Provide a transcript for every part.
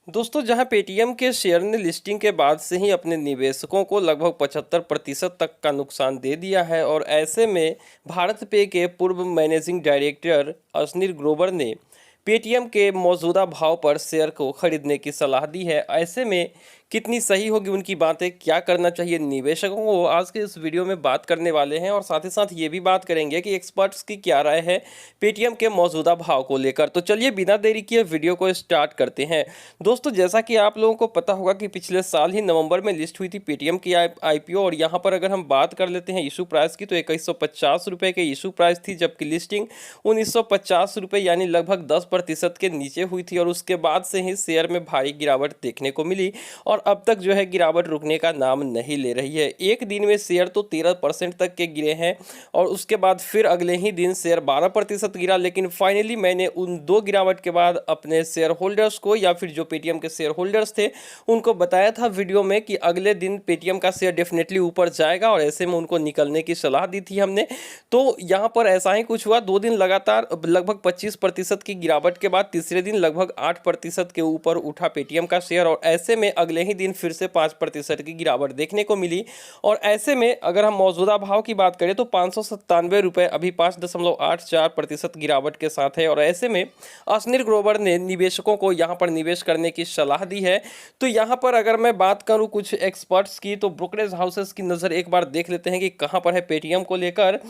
दोस्तों, जहां पेटीएम के शेयर ने लिस्टिंग के बाद से ही अपने निवेशकों को लगभग 75% तक का नुकसान दे दिया है और ऐसे में भारत पे के पूर्व मैनेजिंग डायरेक्टर अश्नीर ग्रोवर ने पेटीएम के मौजूदा भाव पर शेयर को खरीदने की सलाह दी है। ऐसे में कितनी सही होगी उनकी बातें, क्या करना चाहिए निवेशकों को, आज के इस वीडियो में बात करने वाले हैं और साथ ही साथ ये भी बात करेंगे कि एक्सपर्ट्स की क्या राय है पेटीएम के मौजूदा भाव को लेकर। तो चलिए बिना देरी किए वीडियो को स्टार्ट करते हैं। दोस्तों, जैसा कि आप लोगों को पता होगा कि पिछले साल ही नवंबर में लिस्ट हुई थी पेटीएम की आईपीओ और यहाँ पर अगर हम बात कर लेते हैं इशू प्राइस की तो 2150 रुपये के इशू प्राइस थी, जबकि लिस्टिंग 1950 रुपये यानी लगभग 10% के नीचे हुई थी और उसके बाद से ही शेयर में भारी गिरावट देखने को मिली और अब तक जो है गिरावट रुकने का नाम नहीं ले रही है। एक दिन में शेयर तो 13% तक के गिरे हैं और उसके बाद फिर अगले ही दिन शेयर 12% गिरा, लेकिन फाइनली मैंने उन दो गिरावट के बाद अपने शेयर होल्डर्स को या फिर जो पेटीएम के शेयर होल्डर्स थे उनको बताया था वीडियो में कि अगले दिन पेटीएम का शेयर डेफिनेटली ऊपर जाएगा और ऐसे में उनको निकलने की सलाह दी थी हमने। तो यहाँ पर ऐसा ही कुछ हुआ, 2 दिन लगातार लगभग 25% की गिरावट के बाद तीसरे दिन लगभग 8% के ऊपर उठा पेटीएम का शेयर और ऐसे में अगले ही दिन फिर से 5% की गिरावट देखने को मिली। और ऐसे में अगर हम मौजूदा भाव की बात करें तो 597 रुपये अभी 5.84% गिरावट के साथ है और ऐसे में अश्नीर ग्रोवर ने निवेशकों को यहाँ पर निवेश करने की सलाह दी है। तो यहाँ पर अगर मैं बात करूँ कुछ एक्सपर्ट्स की तो ब्रोकरेज हाउसेस की नज़र एक बार देख लेते हैं कि कहाँ पर है पेटीएम को लेकर।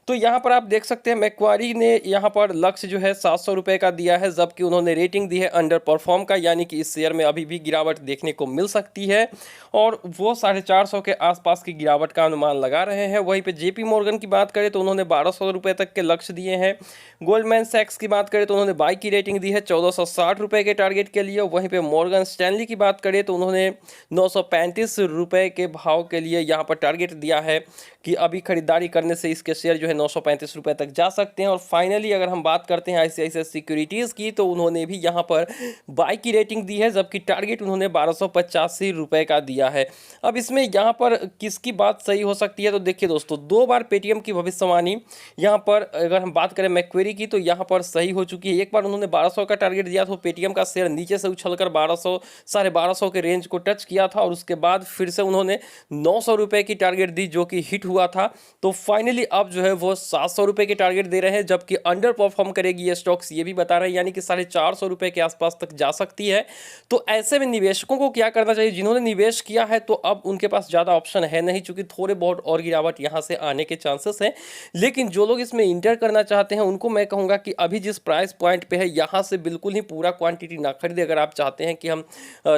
तो यहाँ पर आप देख सकते हैं मैक्वारी ने यहाँ पर लक्ष्य जो है 700 रुपये का दिया है, जबकि उन्होंने रेटिंग दी है अंडर परफॉर्म का, यानी कि इस शेयर में अभी भी गिरावट देखने को मिल सकती है और वो 450 के आसपास की गिरावट का अनुमान लगा रहे हैं। वहीं पे जेपी मॉर्गन की बात करें तो उन्होंने 1200 रुपये तक के लक्ष्य दिए हैं। गोल्डमैन सैक्स की बात करें तो उन्होंने बाई की रेटिंग दी है 1460 रुपये के टारगेट के लिए। वहीं पे मॉर्गन स्टैनली की बात करें तो उन्होंने 935 रुपये के भाव के लिए यहाँ पर टारगेट दिया है कि अभी खरीदारी करने से इसके शेयर जो है 935 रुपये तक जा सकते हैं। और फाइनली अगर हम बात करते हैं आईसीआईसीआई सिक्योरिटीज़ की तो उन्होंने भी यहाँ पर बाई की रेटिंग दी है, जबकि टारगेट उन्होंने 1285 रुपये का दिया है। अब इसमें यहाँ पर किसकी बात सही हो सकती है, तो देखिए दोस्तों, 2 बार पेटीएम की भविष्यवाणी यहाँ पर अगर हम बात करें मैक्वेरी की तो यहाँ पर सही हो चुकी है। एक बार उन्होंने 1200 का टारगेट दिया तो पेटीएम का शेयर नीचे से उछलकर 1200 1250 के रेंज को टच किया था और उसके बाद फिर से उन्होंने 900 रुपये की टारगेट दी जो कि हिट हुआ था। तो फाइनली अब जो है वो 700 रुपये की टारगेट दे रहे हैं, जबकि अंडर परफॉर्म करेगी ये स्टॉक्स, ये भी बता रहे हैं, यानी कि 450 रुपये के आसपास तक जा सकती है। तो ऐसे में निवेशकों को क्या करना चाहिए, जिन्होंने निवेश किया है तो अब उनके पास ज़्यादा ऑप्शन है नहीं, चूंकि थोड़े बहुत और गिरावट यहाँ से आने के चांसेस हैं। लेकिन जो लोग इसमें इंटर करना चाहते हैं उनको मैं कहूँगा कि अभी जिस प्राइस पॉइंट पे है यहाँ से बिल्कुल ही पूरा क्वांटिटी ना खरीदे। अगर आप चाहते हैं कि हम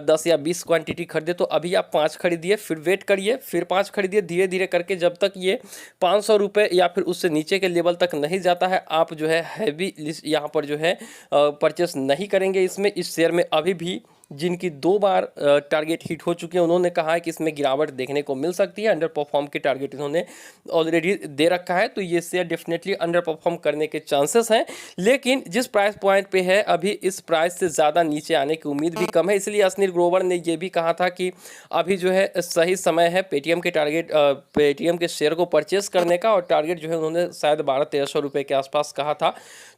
10 या 20 क्वांटिटी खरीदे तो अभी आप 5 खरीदिए, फिर वेट करिए, फिर 5 खरीदिए, धीरे धीरे करके जब तक ये 500 रुपये या फिर उससे नीचे के लेवल तक नहीं जाता है आप जो है हैवी यहाँ पर जो है परचेस नहीं करेंगे। इसमें इस शेयर में अभी भी जिनकी 2 बार टारगेट हिट हो चुके हैं उन्होंने कहा है कि इसमें गिरावट देखने को मिल सकती है। अंडर परफॉर्म के टारगेट इन्होंने ऑलरेडी दे रखा है, तो ये शेयर डेफिनेटली अंडर परफॉर्म करने के चांसेस हैं। लेकिन जिस प्राइस पॉइंट पे है अभी इस प्राइस से ज़्यादा नीचे आने की उम्मीद भी कम है, इसलिए अश्नीर ग्रोवर ने ये भी कहा था कि अभी जो है सही समय है पेटीएम के पेटीएम के शेयर को परचेस करने का और टारगेट जो है उन्होंने शायद 1200-1300 रुपये के आसपास कहा था।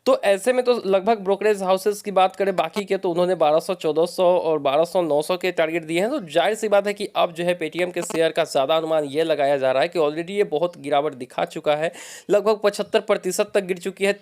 तो ऐसे में तो लगभग ब्रोकरेज हाउसेस की बात करें बाकी के तो उन्होंने 1200-1400 और 1200-900 के टारगेट दिए हैं। तो जाहिर सी बात है कि अब जो है पेटीएम के शेयर का ज़्यादा अनुमान ये लगाया जा रहा है कि ऑलरेडी ये बहुत गिरावट दिखा चुका है, लगभग 75% तक गिर चुकी है।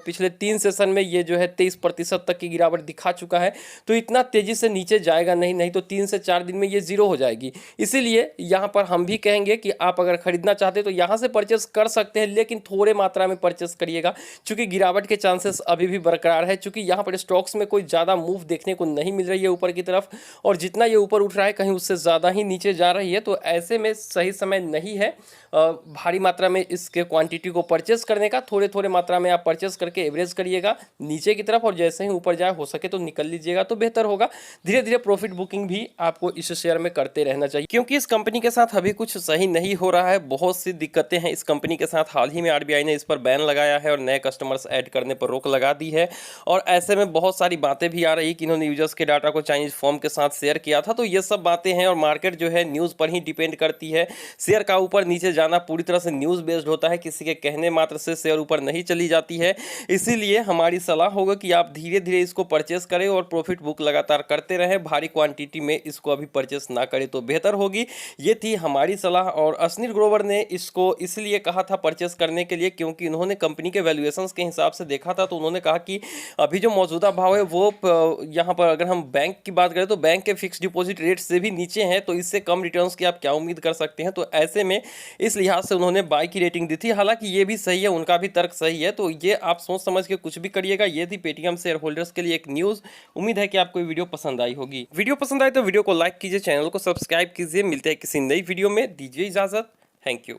पिछले 3 सेशन में ये जो है 23% तक की गिरावट दिखा चुका है। तो इतना तेज़ी से नीचे जाएगा नहीं तो 3 से 4 दिन में ये ज़ीरो हो जाएगी। इसीलिए यहाँ पर हम भी कहेंगे कि आप अगर खरीदना चाहते हैं तो यहाँ से परचेस कर सकते हैं, लेकिन थोड़े मात्रा में परचेस करिएगा, चूँकि गिरावट के चांसेस अभी भी बरकरार है। चूंकि यहाँ पर स्टॉक्स में कोई ज़्यादा मूव देखने को नहीं मिल रही है ऊपर की तरफ और जितना ये ऊपर उठ रहा है कहीं उससे ज़्यादा ही नीचे जा रही है। तो ऐसे में सही समय नहीं है भारी मात्रा में इसके क्वांटिटी को परचेस करने का। थोड़े थोड़े मात्रा में आप परचेस करके एवरेज करिएगा नीचे की तरफ और जैसे ही ऊपर जाए हो सके तो निकल लीजिएगा तो बेहतर होगा। धीरे धीरे प्रॉफिट बुकिंग भी आपको इस शेयर में करते रहना चाहिए, क्योंकि इस कंपनी के साथ अभी कुछ सही नहीं हो रहा है। बहुत सी दिक्कतें हैं इस कंपनी के साथ। हाल ही में आरबीआई ने इस पर बैन लगाया है और नए कस्टमर्स ऐड करने पर रोक लगा दी है और ऐसे में बहुत सारी बातें भी आ रही कि इन्होंने यूजर्स के डाटा को चाइनीज फर्म के साथ शेयर किया था। तो ये सब बातें हैं और मार्केट जो है न्यूज़ पर ही डिपेंड करती है। शेयर का ऊपर नीचे जाना पूरी तरह से न्यूज़ बेस्ड होता है, किसी के कहने मात्र से शेयर ऊपर नहीं चली जाती है। इसीलिए हमारी सलाह होगा कि आप धीरे धीरे इसको परचेस करें और प्रॉफिट बुक लगातार करते रहें। भारी क्वांटिटी में इसको अभी परचेस ना करें तो बेहतर होगी। ये थी हमारी सलाह। और अश्विनी ग्रोवर ने इसको इसलिए कहा था परचेस करने के लिए क्योंकि उन्होंने कंपनी के वैल्यूएशंस के हिसाब से देखा था। तो उन्होंने कहा कि अभी जो मौजूदा भाव है वो यहाँ पर अगर हम बैंक की बात करें तो बैंक के फिक्स डिपॉजिट रेट से भी नीचे हैं, तो इससे कम रिटर्न्स की आप क्या उम्मीद कर सकते हैं। तो ऐसे में इस लिहाज से उन्होंने बाय की रेटिंग दी थी। हालांकि ये भी सही है, उनका भी तर्क सही है। तो ये आप सोच समझ के कुछ भी करिएगा। ये थी पेटीएम शेयर होल्डर्स के लिए एक न्यूज़। उम्मीद है कि आपको वीडियो पसंद आई होगी। वीडियो पसंद आए तो वीडियो को लाइक कीजिए, चैनल को सब्सक्राइब कीजिए। मिलते हैं किसी नई वीडियो में, दीजिए इजाजत। Thank you.